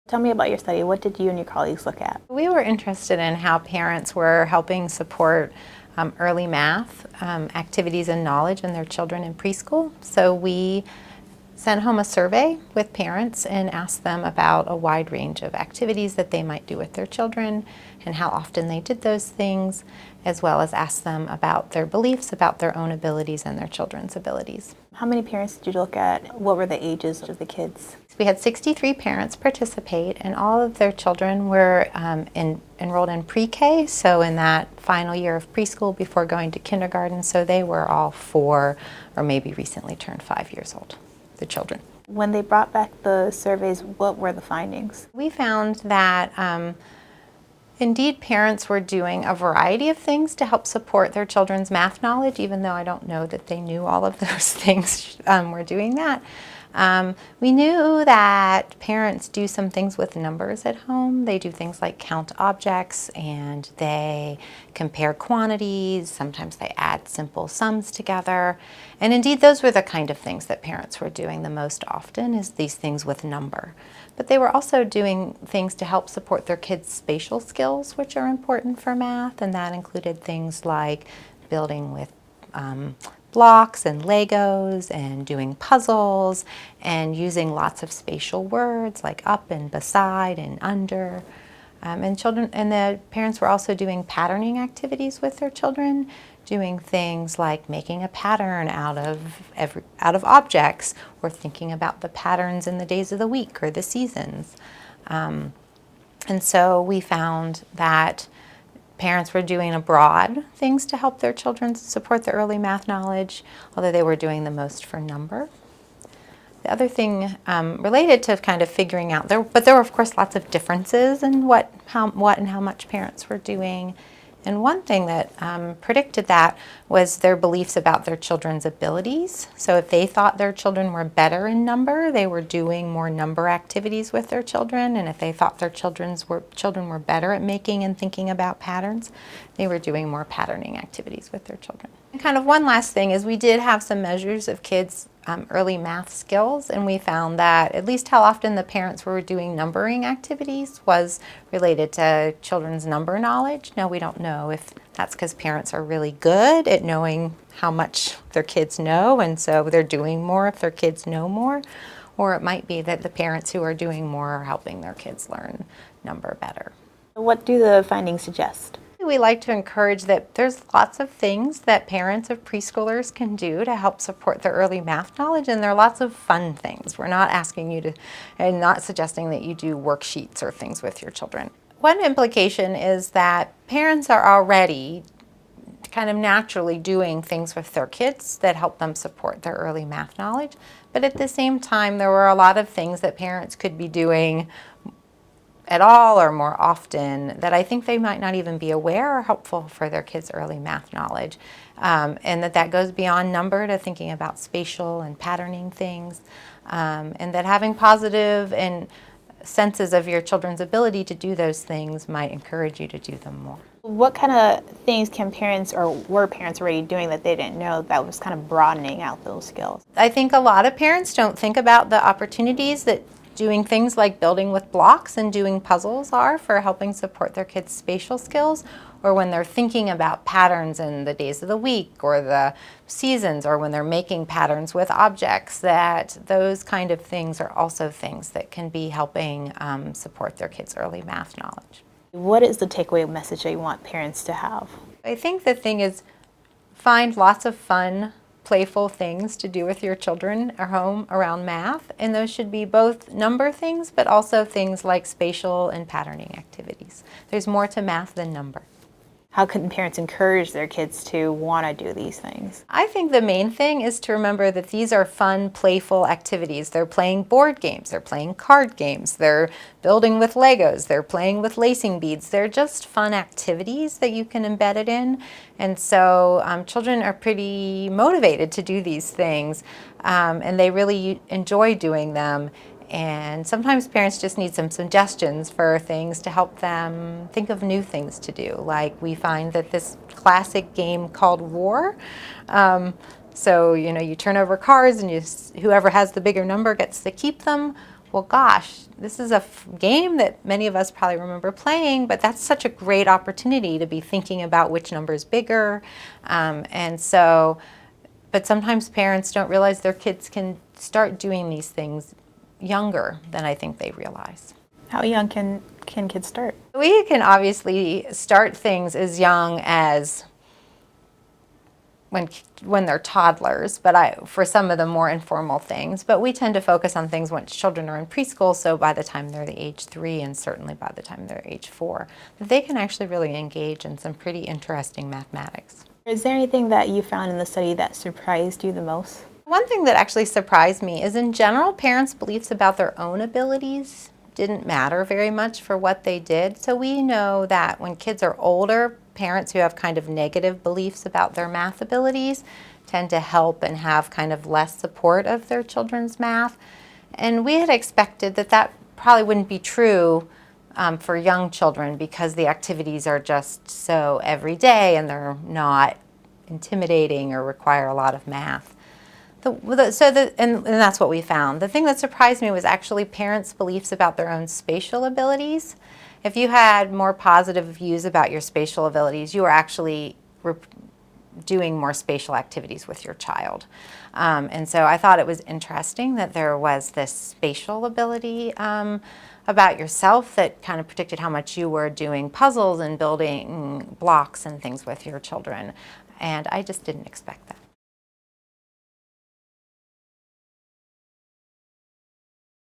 Tell me about your study. What did you and your colleagues look at? We were interested in how parents were helping support early math activities and knowledge in their children in preschool. So we sent home a survey with parents and asked them about a wide range of activities that they might do with their children and how often they did those things, as well as asked them about their beliefs about their own abilities and their children's abilities. How many parents did you look at? What were the ages of the kids? We had 63 parents participate, and all of their children were enrolled in pre-K, so in that final year of preschool before going to kindergarten, so they were all 4 or maybe recently turned 5 years old, the children. When they brought back the surveys, what were the findings? We found that indeed parents were doing a variety of things to help support their children's math knowledge, even though I don't know that they knew all of those things were doing that. We knew that parents do some things with numbers at home. They do things like count objects and they compare quantities. Sometimes they add simple sums together. And indeed, those were the kind of things that parents were doing the most often, is these things with number. But they were also doing things to help support their kids' spatial skills, which are important for math, and that included things like building with blocks and Legos and doing puzzles and using lots of spatial words like up and beside and under. And the parents were also doing patterning activities with their children, doing things like making a pattern out of objects, or thinking about the patterns in the days of the week or the seasons. And so we found that parents were doing abroad things to help their children support their early math knowledge, although they were doing the most for number. The other thing related to kind of figuring out, there were of course lots of differences in what and how much parents were doing. And one thing that predicted that was their beliefs about their children's abilities. So if they thought their children were better in number, they were doing more number activities with their children. And if they thought their children were better at making and thinking about patterns, they were doing more patterning activities with their children. And kind of one last thing is we did have some measures of kids' early math skills, and we found that at least how often the parents were doing numbering activities was related to children's number knowledge. Now, we don't know if that's because parents are really good at knowing how much their kids know, and so they're doing more if their kids know more, or it might be that the parents who are doing more are helping their kids learn number better. What do the findings suggest? We like to encourage that there's lots of things that parents of preschoolers can do to help support their early math knowledge, and there are lots of fun things. We're not asking you to, and not suggesting that you do worksheets or things with your children. One implication is that parents are already kind of naturally doing things with their kids that help them support their early math knowledge, but at the same time there were a lot of things that parents could be doing at all or more often that I think they might not even be aware are helpful for their kids' early math knowledge. And that goes beyond number to thinking about spatial and patterning things. And that having positive and senses of your children's ability to do those things might encourage you to do them more. What kind of things can parents, or were parents already doing that they didn't know that was kind of broadening out those skills? I think a lot of parents don't think about the opportunities that doing things like building with blocks and doing puzzles are for helping support their kids' spatial skills, or when they're thinking about patterns in the days of the week or the seasons, or when they're making patterns with objects, that those kind of things are also things that can be helping support their kids' early math knowledge. What is the takeaway message that you want parents to have? I think the thing is, find lots of fun, playful things to do with your children at home around math, and those should be both number things but also things like spatial and patterning activities. There's more to math than number. How can parents encourage their kids to want to do these things? I think the main thing is to remember that these are fun, playful activities. They're playing board games, they're playing card games, they're building with Legos, they're playing with lacing beads. They're just fun activities that you can embed it in. And so children are pretty motivated to do these things, and they really enjoy doing them. And sometimes parents just need some suggestions for things to help them think of new things to do. Like we find that this classic game called War, so you turn over cards and whoever has the bigger number gets to keep them. well, gosh, this is a game that many of us probably remember playing, but that's such a great opportunity to be thinking about which number is bigger. But sometimes parents don't realize their kids can start doing these things younger than I think they realize. How young can kids start? We can obviously start things as young as when they're toddlers, but for some of the more informal things. But we tend to focus on things when children are in preschool, so by the time they're the age 3 and certainly by the time they're age 4, that they can actually really engage in some pretty interesting mathematics. Is there anything that you found in the study that surprised you the most? One thing that actually surprised me is, in general, parents' beliefs about their own abilities didn't matter very much for what they did. So we know that when kids are older, parents who have kind of negative beliefs about their math abilities tend to help and have kind of less support of their children's math. And we had expected that that probably wouldn't be true for young children, because the activities are just so everyday and they're not intimidating or require a lot of math. And that's what we found. The thing that surprised me was actually parents' beliefs about their own spatial abilities. If you had more positive views about your spatial abilities, you were actually doing more spatial activities with your child. And so I thought it was interesting that there was this spatial ability about yourself that kind of predicted how much you were doing puzzles and building blocks and things with your children. And I just didn't expect that.